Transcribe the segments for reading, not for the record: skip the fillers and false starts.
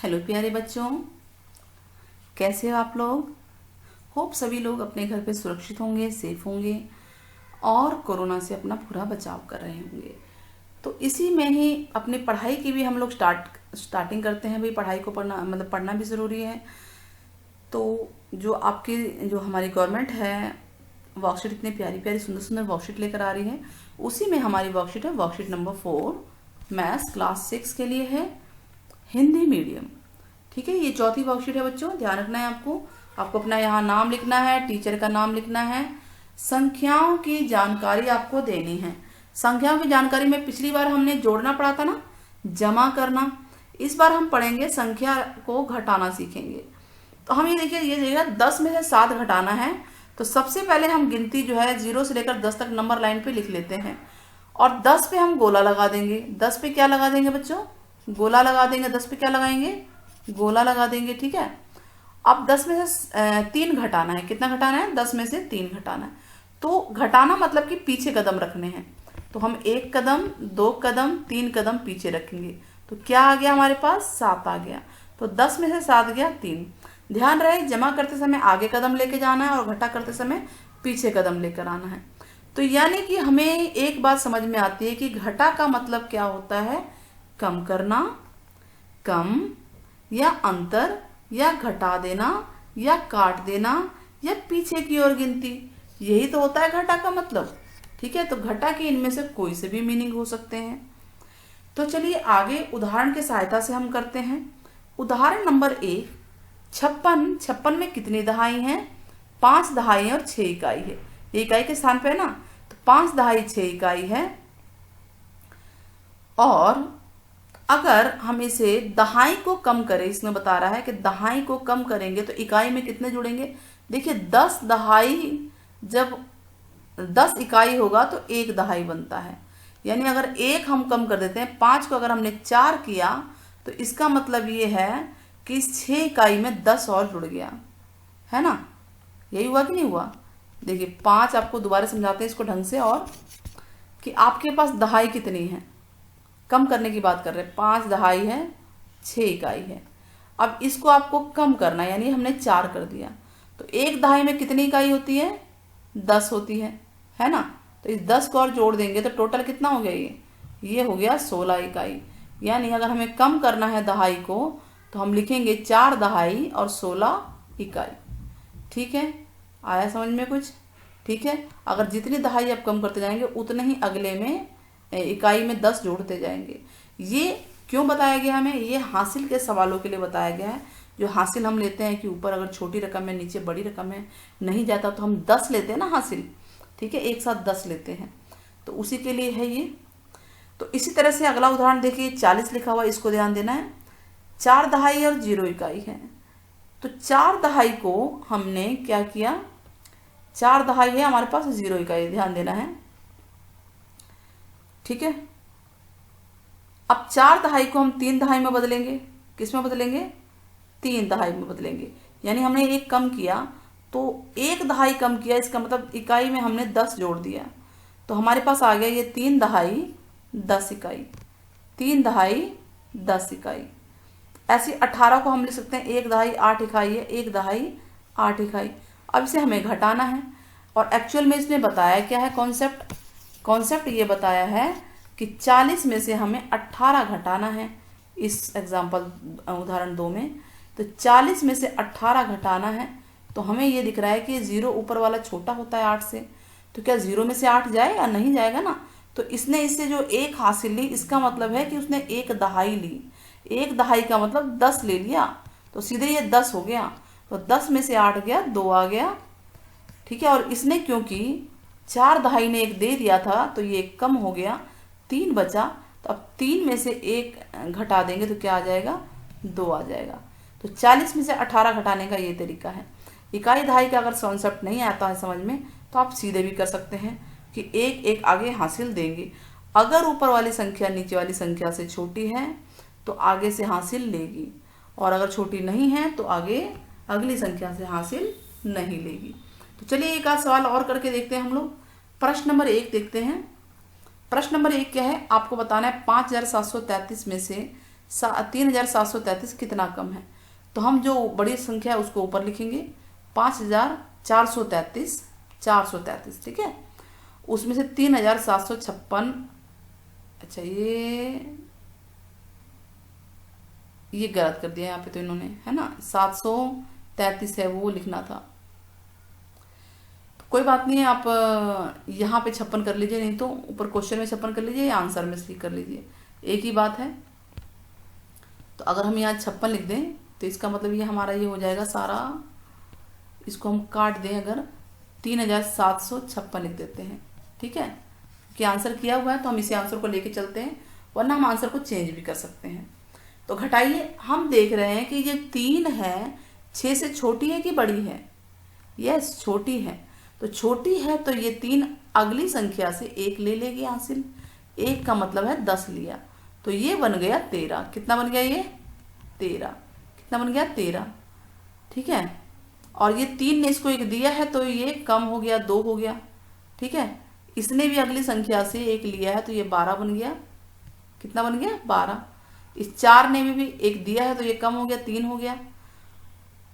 Hello प्यारे बच्चों, कैसे हो आप लोग। होप सभी लोग अपने घर पे सुरक्षित होंगे, सेफ होंगे और कोरोना से अपना पूरा बचाव कर रहे होंगे। तो इसी में ही अपनी पढ़ाई की भी हम लोग स्टार्टिंग करते हैं। भाई पढ़ाई को पढ़ना भी ज़रूरी है। तो जो हमारी गवर्नमेंट है वर्कशीट इतनी प्यारी प्यारी सुंदर सुंदर वर्कशीट लेकर आ रही है। उसी में हमारी वर्कशीट है, वर्कशीट नंबर 4 मैथ्स क्लास 6 के लिए है, हिंदी मीडियम। ठीक है, ये चौथी वर्कशीट है बच्चों। ध्यान रखना है आपको अपना यहाँ नाम लिखना है, टीचर का नाम लिखना है, संख्याओं की जानकारी आपको देनी है। संख्याओं की जानकारी में पिछली बार हमने जोड़ना पड़ा था ना, जमा करना। इस बार हम पढ़ेंगे संख्या को घटाना सीखेंगे। तो हम ये देखिए, ये देखिए 10 में से 7 घटाना है। तो सबसे पहले हम गिनती जो है 0 से लेकर 10 तक नंबर लाइन पे लिख लेते हैं और 10 पे हम गोला लगा देंगे। 10 पे क्या लगा देंगे बच्चों? गोला लगा देंगे। 10 पे क्या लगाएंगे? गोला लगा देंगे। ठीक है, अब 10 में से 3 घटाना है। कितना घटाना है? 10 में से 3 घटाना है। तो घटाना मतलब कि पीछे कदम रखने हैं। तो हम 1 कदम, 2 कदम, 3 कदम पीछे रखेंगे। तो क्या आ गया हमारे पास? 7 आ गया। तो 10 में से 7 गया 3। ध्यान रहे, जमा करते समय आगे कदम लेके जाना है और घटा करते समय पीछे कदम लेकर आना है। तो यानी कि हमें एक बात समझ में आती है कि घटा का मतलब क्या होता है? कम करना, कम या अंतर या घटा देना या काट देना या पीछे की ओर गिनती, यही तो होता है घटा का मतलब। ठीक है, तो घटा के इनमें से कोई से भी मीनिंग हो सकते हैं। तो चलिए आगे उदाहरण की सहायता से हम करते हैं। उदाहरण नंबर 1, 56 में कितनी दहाई हैं? 5 दहाई और 6 इकाई है। ये इकाई के स्थान पे है ना, तो 5 दहाई 6 इकाई है। और अगर हम इसे दहाई को कम करें, इसमें बता रहा है कि दहाई को कम करेंगे तो इकाई में कितने जुड़ेंगे? देखिए 10 दहाई, जब 10 इकाई होगा तो 1 दहाई बनता है। यानी अगर 1 हम कम कर देते हैं, 5 को अगर हमने 4 किया तो इसका मतलब ये है कि इस 6 इकाई में 10 और जुड़ गया है ना। यही हुआ कि नहीं हुआ? देखिए 5 आपको दोबारा समझाते हैं इसको ढंग से, और कि आपके पास दहाई कितनी है, कम करने की बात कर रहे हैं। 5 दहाई है, 6 इकाई है। अब इसको आपको कम करना है, यानी हमने 4 कर दिया। तो 1 दहाई में कितनी इकाई होती है? 10 होती है ना। तो इस 10 को और जोड़ देंगे तो टोटल कितना हो गया? ये हो गया 16 इकाई। यानी अगर हमें कम करना है दहाई को तो हम लिखेंगे 4 दहाई और 16 इकाई। ठीक है, आया समझ में कुछ? ठीक है, अगर जितनी दहाई आप कम करते जाएंगे उतने ही अगले में इकाई में 10 जोड़ते जाएंगे। ये क्यों बताया गया हमें? ये हासिल के सवालों के लिए बताया गया है। जो हासिल हम लेते हैं कि ऊपर अगर छोटी रकम है, नीचे बड़ी रकम है, नहीं जाता तो हम 10 लेते हैं ना हासिल। ठीक है, एक साथ 10 लेते हैं, तो उसी के लिए है ये। तो इसी तरह से अगला उदाहरण देखिए, 40 लिखा हुआ, इसको ध्यान देना है। 4 दहाई और 0 इकाई है। तो 4 दहाई को हमने क्या किया? 4 दहाई है हमारे पास, 0 इकाई, ध्यान देना है। ठीक है, अब 4 दहाई को हम 3 दहाई में बदलेंगे। किस में बदलेंगे? 3 दहाई में बदलेंगे। यानी हमने 1 कम किया, तो 1 दहाई कम किया, इसका मतलब इकाई में हमने 10 जोड़ दिया। तो हमारे पास आ गया ये 3 दहाई 10 इकाई। 3 दहाई 10 इकाई। ऐसे 18 को हम लिख सकते हैं 1 दहाई 8 इकाई है, 1 दहाई 8 इकाई। अब इसे हमें घटाना है और एक्चुअल में इसने बताया क्या है? कॉन्सेप्ट ये बताया है कि 40 में से हमें 18 घटाना है। इस एग्जाम्पल उदाहरण 2 में तो 40 में से 18 घटाना है। तो हमें ये दिख रहा है कि 0 ऊपर वाला छोटा होता है 8 से, तो क्या 0 में से 8 जाएगा? नहीं जाएगा ना। तो इसने इससे जो 1 हासिल ली, इसका मतलब है कि उसने 1 दहाई ली। 1 दहाई का मतलब 10 ले लिया, तो सीधे ये 10 हो गया। तो 10 में से 8 गया, 2 आ गया। ठीक है, और इसने क्योंकि 4 दहाई ने 1 दे दिया था तो ये 1 कम हो गया, 3 बचा। तो अब 3 में से 1 घटा देंगे तो क्या आ जाएगा? 2 आ जाएगा। तो 40 में से 18 घटाने का ये तरीका है। इकाई दहाई का अगर कॉन्सेप्ट नहीं आता है समझ में, तो आप सीधे भी कर सकते हैं कि 1 आगे हासिल देंगे। अगर ऊपर वाली संख्या नीचे वाली संख्या से छोटी है तो आगे से हासिल लेगी, और अगर छोटी नहीं है तो आगे अगली संख्या से हासिल नहीं लेगी। तो चलिए एक आध सवाल और करके देखते हैं हम लोग। प्रश्न नंबर 1 देखते हैं। प्रश्न नंबर 1 क्या है? आपको बताना है 5733 में से 3733 कितना कम है? तो हम जो बड़ी संख्या है उसको ऊपर लिखेंगे, 5433, 433, ठीक है। उसमें से 3756, अच्छा ये गलत कर दिया यहाँ पे तो इन्होंने, है ना, 733 है वो लिखना था। तो कोई बात नहीं है, आप यहाँ पे 56 कर लीजिए, नहीं तो ऊपर क्वेश्चन में 56 कर लीजिए या आंसर में ठीक कर लीजिए, एक ही बात है। तो अगर हम यहाँ 56 लिख दें तो इसका मतलब ये हमारा ये हो जाएगा सारा, इसको हम काट दें अगर 3756 लिख देते हैं, ठीक है, कि आंसर किया हुआ है तो हम इसी आंसर को लेके चलते हैं, वरना हम आंसर को चेंज भी कर सकते हैं। तो घटाइए, हम देख रहे हैं कि ये 3 है 6 से छोटी है कि बड़ी है? यस, छोटी है। तो छोटी है तो ये 3 अगली संख्या से 1 ले लेगी हासिल, 1 का मतलब है 10 लिया, तो ये बन गया 13। कितना बन गया ये? 13। कितना बन गया? 13, ठीक है। और ये 3 ने इसको 1 दिया है तो ये कम हो गया, 2 हो गया, ठीक है। इसने भी अगली संख्या से 1 लिया है तो ये 12 बन गया। कितना बन गया? 12। इस 4 ने भी 1 दिया है तो ये कम हो गया, 3 हो गया,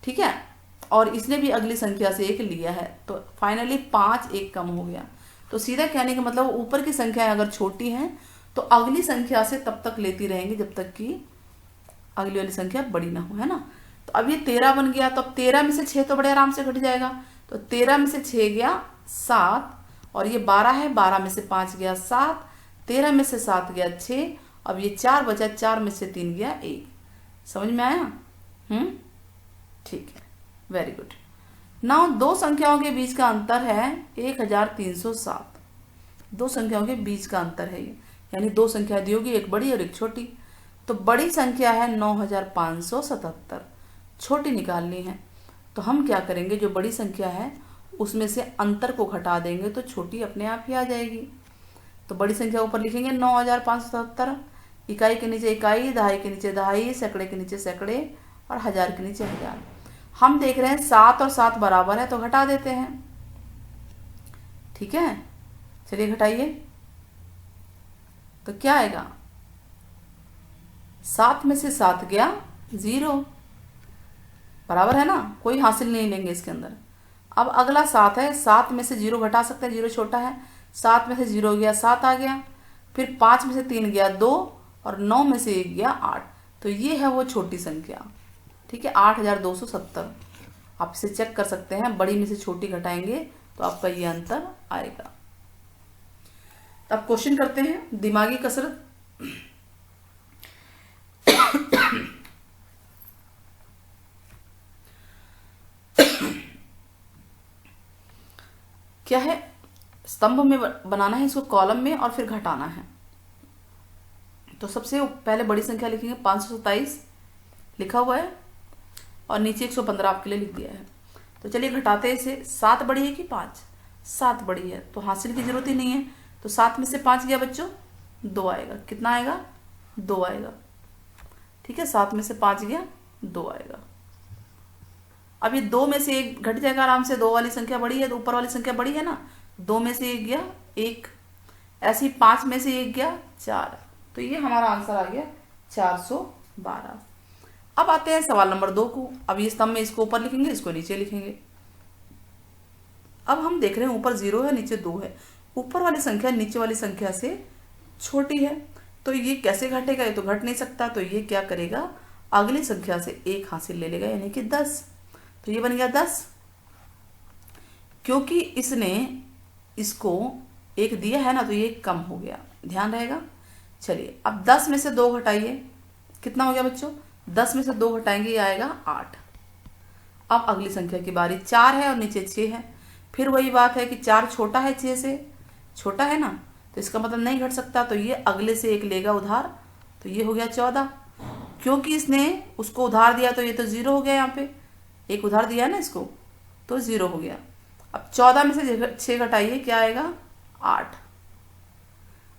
ठीक है। और इसने भी अगली संख्या से 1 लिया है तो फाइनली 5, 1 कम हो गया। तो सीधा कहने का मतलब ऊपर की संख्याएं अगर छोटी हैं तो अगली संख्या से तब तक लेती रहेंगी जब तक कि अगली वाली संख्या बड़ी ना हो, है ना। तो अब ये 13 बन गया, तो अब 13 में से 6 तो बड़े आराम से घट जाएगा, तो 13 में से 6 गया 7, और ये 12 है, 12 में से 5 गया 7, 13 में से 7 गया 6, अब ये 4 बचा, 4 में से 3 गया 1। समझ में आया? ठीक है, वेरी गुड। नाउ दो संख्याओं के बीच का अंतर है 1307। दो संख्याओं के बीच का अंतर है ये, यानी दो संख्या दी होगी, एक बड़ी और एक छोटी। तो बड़ी संख्या है 9577, छोटी निकालनी है। तो हम क्या करेंगे, जो बड़ी संख्या है उसमें से अंतर को घटा देंगे तो छोटी अपने आप ही आ जाएगी। तो बड़ी संख्या ऊपर लिखेंगे 9577, इकाई के नीचे इकाई, दहाई के नीचे दहाई, सैकड़े के नीचे सैकड़े और हजार के नीचे हजार। हम देख रहे हैं 7 और 7 बराबर है तो घटा देते हैं, ठीक है। चलिए घटाइए, तो क्या आएगा? 7 में से 7 गया 0, बराबर है ना, कोई हासिल नहीं लेंगे इसके अंदर। अब अगला 7 है, 7 में से 0 घटा सकते हैं, 0 छोटा है, 7 में से 0 गया 7 आ गया, फिर 5 में से 3 गया 2 और 9 में से 1 गया 8, तो ये है वो छोटी संख्या, ठीक है, 8270। आप इसे चेक कर सकते हैं, बड़ी में से छोटी घटाएंगे तो आपका ये अंतर आएगा। तो अब क्वेश्चन करते हैं, दिमागी कसरत। क्या है, स्तंभ में बनाना है इसको, कॉलम में, और फिर घटाना है। तो सबसे पहले बड़ी संख्या लिखेंगे, 527 लिखा हुआ है और नीचे 115 आपके लिए लिख दिया है। तो चलिए घटाते हैं इसे। 7 बड़ी है कि 5? 7 बड़ी है तो हासिल की जरूरत ही नहीं है। तो 7 में से 5 गया बच्चों 2 आएगा। कितना आएगा? 2 आएगा, ठीक है। 7 में से 5 गया 2 आएगा। अब ये 2 में से 1 घट जाएगा आराम से, 2 वाली संख्या बड़ी है तो ऊपर वाली संख्या बड़ी है ना, 2 में से 1 गया 1, ऐसे ही 5 में से 1 गया 4, तो ये हमारा आंसर आ गया 412। अब आते हैं सवाल नंबर 2 को। अब ये स्तंभ में इसको ऊपर लिखेंगे, इसको नीचे लिखेंगे। अब हम देख रहे हैं ऊपर 0 है, नीचे 2 है, ऊपर वाली संख्या नीचे वाली संख्या से छोटी है, तो ये कैसे घटेगा? ये तो घट नहीं सकता। तो ये क्या करेगा, अगली संख्या से 1 हासिल ले लेगा, यानी कि 10। तो ये बन गया 10, क्योंकि इसने इसको 1 दिया है ना, तो ये कम हो गया, ध्यान रहेगा। चलिए अब 10 में से 2 घटाइए, कितना हो गया बच्चों? 10 में से 2 घटाएंगे, ये आएगा 8। अब अगली संख्या की बारी, 4 है और नीचे 6 है। फिर वही बात है कि 4 छोटा है 6 से, छोटा है ना, तो इसका मतलब नहीं घट सकता। तो ये अगले से 1 लेगा उधार, तो ये हो गया 14। क्योंकि इसने उसको उधार दिया तो ये तो 0 हो गया, यहाँ पे 1 उधार दिया है ना इसको, तो 0 हो गया। अब 14 में से 6 घटाइए, क्या आएगा? 8।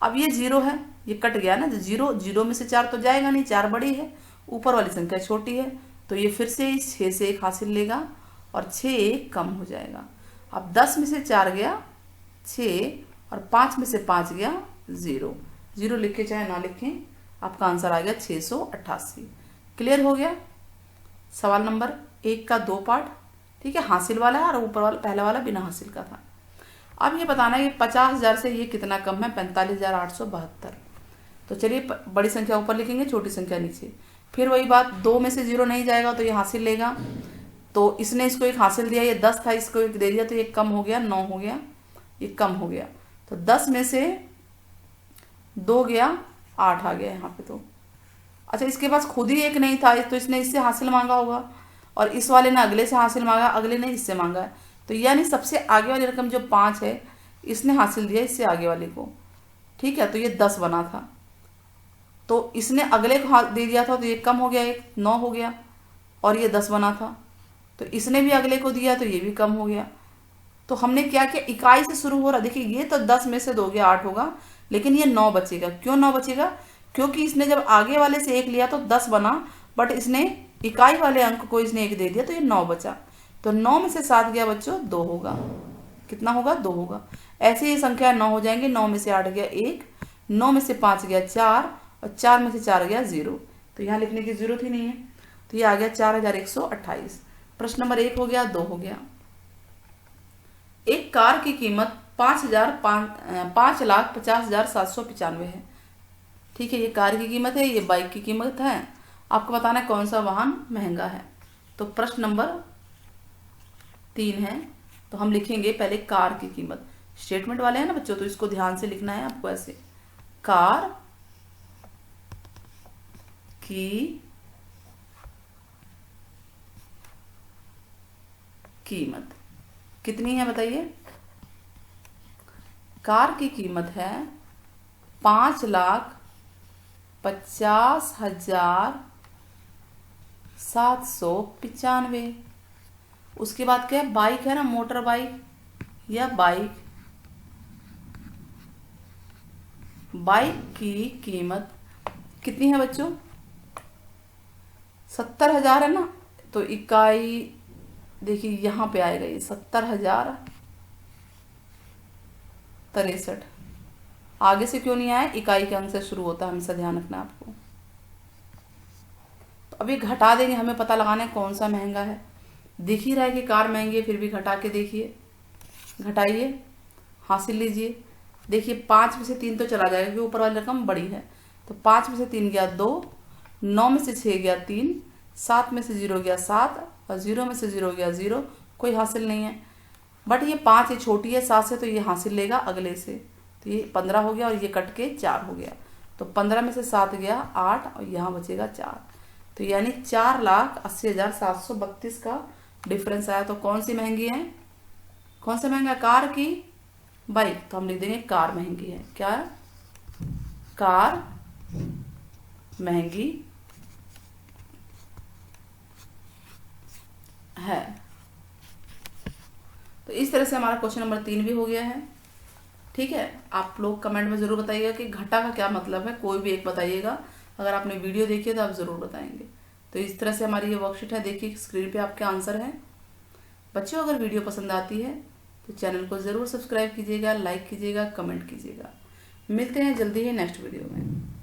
अब ये 0 है, ये कट गया ना, 0 में से 4 तो जाएगा नहीं, 4 बड़ी है, ऊपर वाली संख्या छोटी है, तो ये फिर से इस 6 से 1 हासिल लेगा और 6 1 कम हो जाएगा। अब 10 में से 4 गया 6 और 5 में से 5 गया 0, 0 लिखे चाहे ना लिखें, आपका आंसर आ गया 688। क्लियर हो गया। सवाल नंबर 1 का 2 पार्ट, ठीक है, हासिल वाला है और ऊपर वाला पहला वाला बिना हासिल का था। अब ये बताना है कि 50,000 से ये कितना कम है, 45,872। तो चलिए बड़ी संख्या ऊपर लिखेंगे, छोटी संख्या नीचे। फिर वही बात, 2 में से 0 नहीं जाएगा तो ये हासिल लेगा। तो इसने इसको एक हासिल दिया, ये 10 था, इसको एक दे दिया, तो ये कम हो गया, 9 हो गया, ये कम हो गया। तो 10 में से 2 गया, 8 आ गया यहाँ पे। तो अच्छा, इसके पास खुद ही एक नहीं था तो इसने इससे हासिल मांगा होगा, और इस वाले ने अगले से हासिल मांगा, अगले ने इससे मांगा है। तो यानी सबसे आगे वाली रकम जो 5 है, इसने हासिल दिया इससे आगे वाले को, ठीक है। तो ये 10 बना था, तो इसने अगले को दे दिया था, तो ये कम हो गया, एक 9 हो गया, और ये 10 बना था, तो इसने भी अगले को दिया, तो ये भी कम हो गया। तो हमने क्या किया, इकाई से शुरू हो रहा, देखिए ये तो 10 में से 2 गया, 8 होगा, लेकिन ये 9 बचेगा। क्यों 9 बचेगा? क्योंकि इसने जब आगे वाले से 1 लिया तो 10 बना, बट इसने इकाई वाले अंक को इसने 1 दे दिया, तो ये 9 बचा। तो 9 में से 7 गया बच्चों, 2 होगा। कितना होगा? 2 होगा। ऐसे ही संख्या 9 हो जाएंगे। 9 में से 8 गया 1, 9 में से 5 गया 4, और 4 में से 4 गया 0। तो यहाँ लिखने की जरूरत ही नहीं है, तो ये आ गया 4128। प्रश्न नंबर 1 हो गया, 2 हो गया। एक कार की कीमत 5,50,795 है, ठीक है। ये कार की कीमत है, ये बाइक की कीमत है। आपको बताना है कौन सा वाहन महंगा है। तो प्रश्न नंबर 3 है, तो हम लिखेंगे पहले कार की कीमत। स्टेटमेंट वाले हैं ना बच्चों, तो इसको ध्यान से लिखना है आपको ऐसे। कार की कीमत कितनी है बताइए? कार की कीमत है 5,50,795। उसके बाद क्या है? बाइक है ना, मोटर बाइक या बाइक। बाइक की कीमत कितनी है बच्चों? 70,000 है ना। तो इकाई देखिए यहाँ पे आएगा, ये 70,063। आगे से क्यों नहीं आया? इकाई के अंक से शुरू होता है, हमेशा ध्यान रखना आपको। तो अभी घटा देंगे, हमें पता लगाना है कौन सा महंगा है। दिख ही रहा है कि कार महंगी है, फिर भी घटा के देखिए, घटाइए, हासिल लीजिए। देखिए 5 में से 3 तो चला जाएगा क्योंकि ऊपर वाली रकम बड़ी है। तो 5 में से 3 गया 2, 9 में से 6 गया 3, 7 में से 0 गया 7, और 0 में से 0 गया 0। कोई हासिल नहीं है, बट ये 5 ये छोटी है 7 से, तो ये हासिल लेगा अगले से। तो ये 15 हो गया, और ये कट के 4 हो गया। तो 15 में से 7 गया 8, और यहाँ बचेगा 4। तो यानी 4,80,732 का डिफरेंस आया। तो कौन सी महंगी है? कौन सा महंगा? कार की बाइक। तो हम लिख देंगे कार महंगी है। क्या? कार महंगी है। तो इस तरह से हमारा क्वेश्चन नंबर 3 भी हो गया है, ठीक है। आप लोग कमेंट में ज़रूर बताइएगा कि घटा का क्या मतलब है, कोई भी एक बताइएगा। अगर आपने वीडियो देखी है तो आप ज़रूर बताएंगे। तो इस तरह से हमारी ये वर्कशीट है, देखिए स्क्रीन पे आपके आंसर हैं। बच्चों अगर वीडियो पसंद आती है तो चैनल को ज़रूर सब्सक्राइब कीजिएगा, लाइक कीजिएगा, कमेंट कीजिएगा। मिलते हैं जल्दी ही नेक्स्ट वीडियो में।